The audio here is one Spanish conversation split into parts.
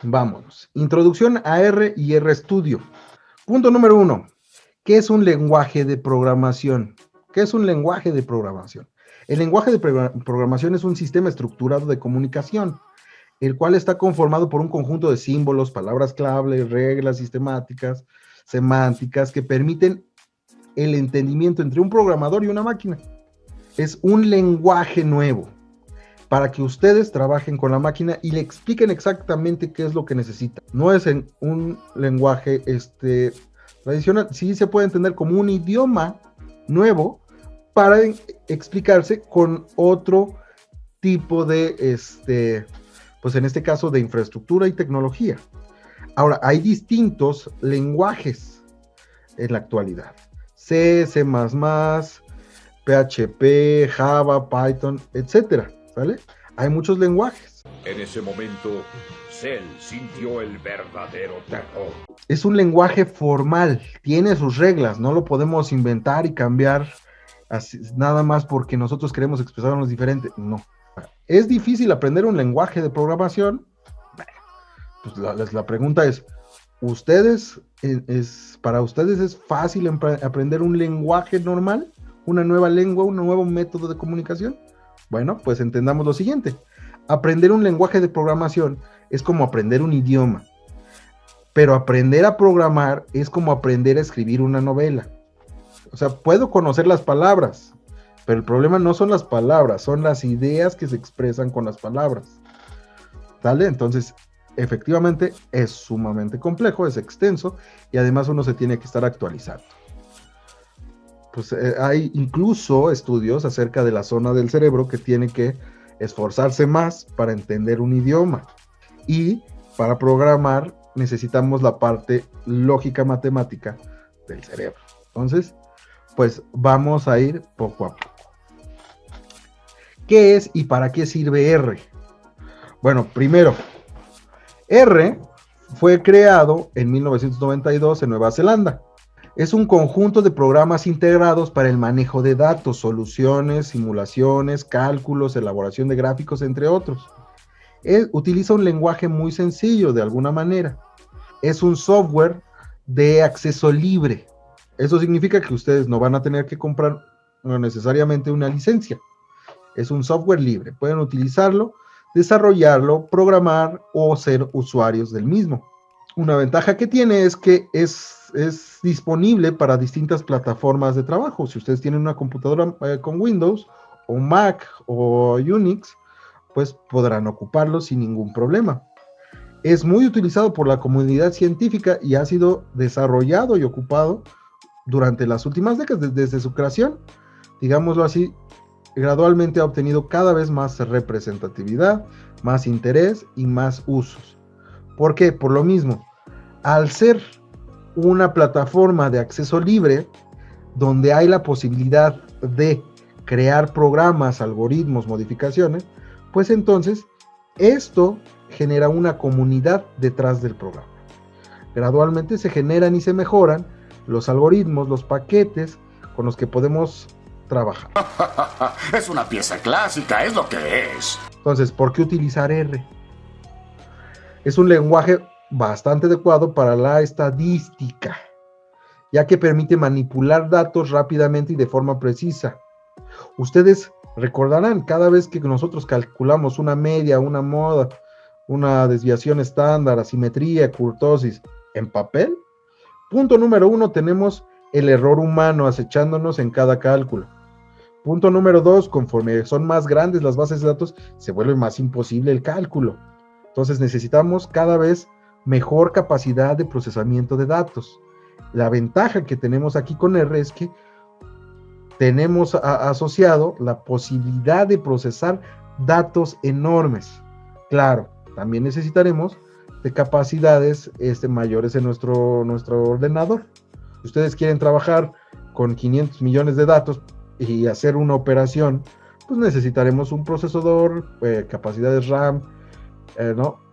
Vámonos. Introducción a R y RStudio. Punto número 1. ¿Qué es un lenguaje de programación? ¿Qué es un lenguaje de programación? El lenguaje de programación es un sistema estructurado de comunicación, el cual está conformado por un conjunto de símbolos, palabras clave, reglas sistemáticas, semánticas, que permiten el entendimiento entre un programador y una máquina. Es un lenguaje nuevo para que ustedes trabajen con la máquina y le expliquen exactamente qué es lo que necesita. No es en un lenguaje tradicional, sí se puede entender como un idioma nuevo para explicarse con otro tipo de, pues en este caso de infraestructura y tecnología. Ahora, hay distintos lenguajes en la actualidad. C, C++, PHP, Java, Python, etcétera, ¿vale? Hay muchos lenguajes. En ese momento, Cell sintió el verdadero terror. Es un lenguaje formal, tiene sus reglas, no lo podemos inventar y cambiar así, nada más porque nosotros queremos expresarnos diferente. No. ¿Es difícil aprender un lenguaje de programación? Bueno, pues la pregunta es, ¿para ustedes es fácil aprender un lenguaje normal? ¿Una nueva lengua, un nuevo método de comunicación? Bueno, pues entendamos lo siguiente. Aprender un lenguaje de programación es como aprender un idioma, pero aprender a programar es como aprender a escribir una novela. O sea, puedo conocer las palabras, pero el problema no son las palabras, son las ideas que se expresan con las palabras. ¿Sale? Entonces, efectivamente, es sumamente complejo, es extenso, y además uno se tiene que estar actualizando. Pues hay incluso estudios acerca de la zona del cerebro que tiene que esforzarse más para entender un idioma. Y para programar necesitamos la parte lógica matemática del cerebro. Entonces, pues vamos a ir poco a poco. ¿Qué es y para qué sirve R? Bueno, primero, R fue creado en 1992 en Nueva Zelanda. Es un conjunto de programas integrados para el manejo de datos, soluciones, simulaciones, cálculos, elaboración de gráficos, entre otros. Utiliza un lenguaje muy sencillo de alguna manera. Es un software de acceso libre. Eso significa que ustedes no van a tener que comprar necesariamente una licencia. Es un software libre. Pueden utilizarlo, desarrollarlo, programar o ser usuarios del mismo. Una ventaja que tiene es que es disponible para distintas plataformas de trabajo. Si ustedes tienen una computadora con Windows o Mac o Unix, pues podrán ocuparlo sin ningún problema. Es muy utilizado por la comunidad científica y ha sido desarrollado y ocupado durante las últimas décadas, desde su creación, digámoslo así, gradualmente ha obtenido cada vez más representatividad, más interés y más usos. ¿Por qué? Por lo mismo, al ser una plataforma de acceso libre, donde hay la posibilidad de crear programas, algoritmos, modificaciones, pues entonces esto genera una comunidad detrás del programa. Gradualmente se generan y se mejoran los algoritmos, los paquetes con los que podemos trabajar. Es una pieza clásica, es lo que es. Entonces, ¿por qué utilizar R? Es un lenguaje bastante adecuado para la estadística, ya que permite manipular datos rápidamente y de forma precisa. Ustedes recordarán, cada vez que nosotros calculamos una media, una moda, una desviación estándar, asimetría, kurtosis en papel, punto número 1, tenemos el error humano acechándonos en cada cálculo. Punto número 2, conforme son más grandes las bases de datos, se vuelve más imposible el cálculo. Entonces necesitamos cada vez mejor capacidad de procesamiento de datos. La ventaja que tenemos aquí con R es que tenemos asociado la posibilidad de procesar datos enormes. Claro, también necesitaremos de capacidades mayores en nuestro ordenador. Si ustedes quieren trabajar con 500 millones de datos y hacer una operación, pues necesitaremos un procesador, capacidades RAM,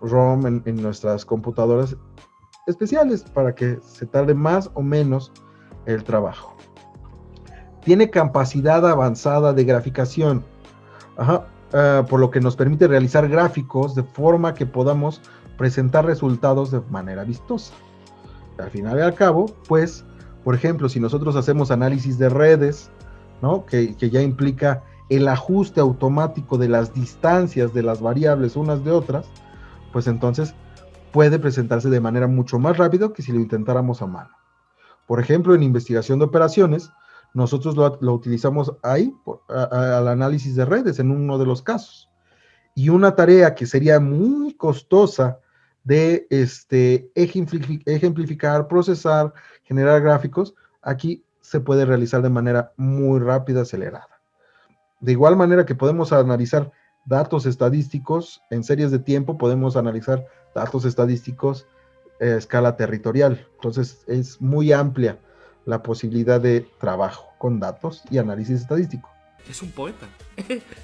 ROM en nuestras computadoras especiales para que se tarde más o menos el trabajo. Tiene capacidad avanzada de graficación, por lo que nos permite realizar gráficos de forma que podamos presentar resultados de manera vistosa. Al final y al cabo, pues, por ejemplo, si nosotros hacemos análisis de redes, ¿no? que ya implica el ajuste automático de las distancias de las variables unas de otras, pues entonces puede presentarse de manera mucho más rápida que si lo intentáramos a mano. Por ejemplo, en investigación de operaciones, nosotros lo utilizamos ahí al análisis de redes en uno de los casos. Y una tarea que sería muy costosa de ejemplificar, procesar, generar gráficos, aquí se puede realizar de manera muy rápida, acelerada. De igual manera que podemos analizar datos estadísticos en series de tiempo, podemos analizar datos estadísticos a escala territorial. Entonces es muy amplia la posibilidad de trabajo con datos y análisis estadístico. Es un poeta.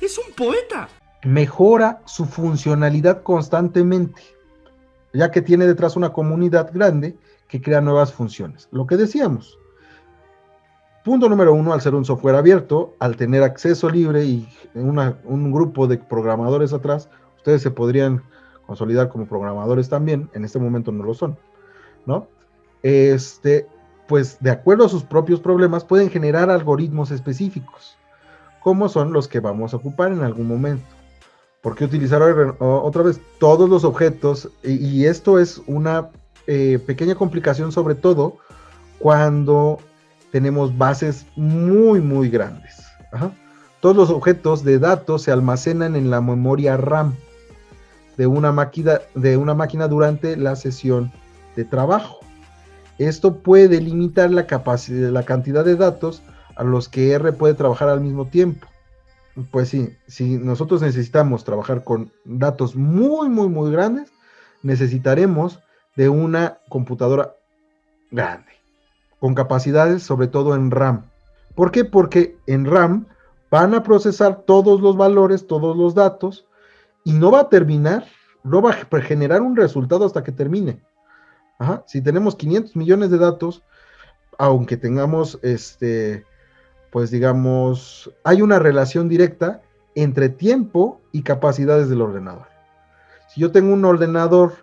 ¡Es un poeta! Mejora su funcionalidad constantemente, ya que tiene detrás una comunidad grande que crea nuevas funciones. Lo que decíamos. Punto número 1, al ser un software abierto, al tener acceso libre y un grupo de programadores atrás, ustedes se podrían consolidar como programadores también, en este momento no lo son, ¿no? Pues de acuerdo a sus propios problemas pueden generar algoritmos específicos, como son los que vamos a ocupar en algún momento. ¿Por qué utilizar otra vez todos los objetos? Y esto es una pequeña complicación, sobre todo cuando tenemos bases muy, muy grandes. Ajá. Todos los objetos de datos se almacenan en la memoria RAM de una máquina durante la sesión de trabajo. Esto puede limitar la cantidad de datos a los que R puede trabajar al mismo tiempo. Pues sí, si nosotros necesitamos trabajar con datos muy, muy, muy grandes, necesitaremos de una computadora grande, con capacidades sobre todo en RAM. ¿Por qué? Porque en RAM van a procesar todos los valores, todos los datos, y no va a generar un resultado hasta que termine. Ajá. Si tenemos 500 millones de datos, aunque tengamos, pues digamos, hay una relación directa entre tiempo y capacidades del ordenador. Si yo tengo un ordenador,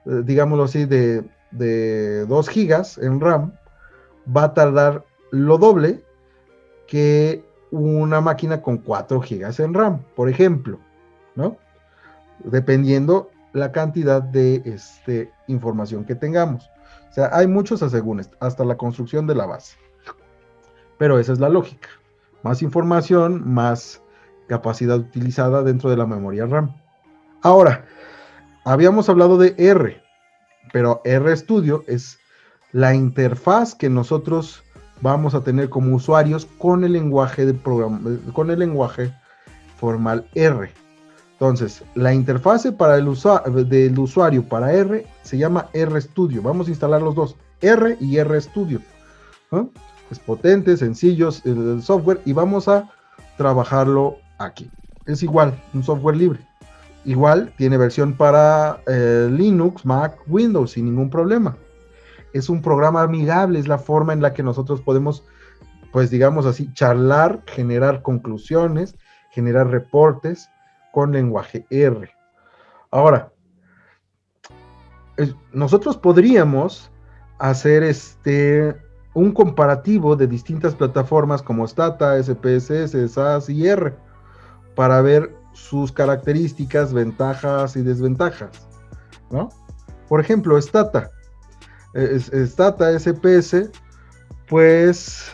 digámoslo así, de 2 gigas en RAM, va a tardar lo doble que una máquina con 4 gigas en RAM, por ejemplo, ¿no? Dependiendo la cantidad de información que tengamos. O sea, hay muchos asegúnes, hasta la construcción de la base. Pero esa es la lógica. Más información, más capacidad utilizada dentro de la memoria RAM. Ahora, habíamos hablado de R, pero RStudio es la interfaz que nosotros vamos a tener como usuarios con el lenguaje con el lenguaje formal R. Entonces, la interfase del usuario para R se llama RStudio. Vamos a instalar los dos, R y RStudio, ¿no? Es potente, sencillo el software y vamos a trabajarlo aquí. Es igual, un software libre. Igual tiene versión para Linux, Mac, Windows sin ningún problema. Es un programa amigable, es la forma en la que nosotros podemos, pues digamos así, charlar, generar conclusiones, generar reportes con lenguaje R. Ahora, nosotros podríamos hacer un comparativo de distintas plataformas como Stata, SPSS, SAS y R para ver sus características, ventajas y desventajas, ¿no? Por ejemplo, Stata, SPS, pues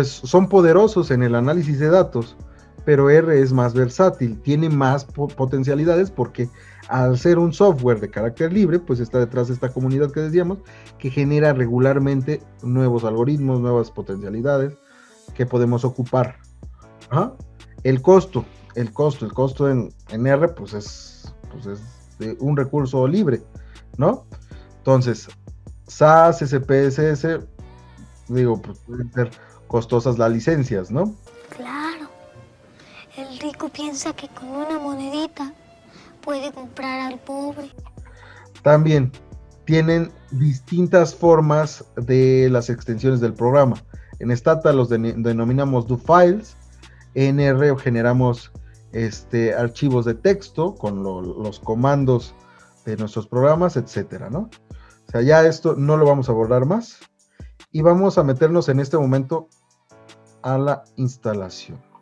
son poderosos en el análisis de datos, pero R es más versátil, tiene más potencialidades porque al ser un software de carácter libre, pues está detrás de esta comunidad que decíamos, que genera regularmente nuevos algoritmos, nuevas potencialidades que podemos ocupar. Ajá. El costo en R, pues es de un recurso libre, ¿no? Entonces, SAS, SPSS, digo, pues pueden ser costosas las licencias, ¿no? Claro, el rico piensa que con una monedita puede comprar al pobre. También tienen distintas formas de las extensiones del programa. En Stata los denominamos do files, en R generamos archivos de texto con los comandos de nuestros programas, etcétera, ¿no? O sea, ya esto no lo vamos a abordar más y vamos a meternos en este momento a la instalación.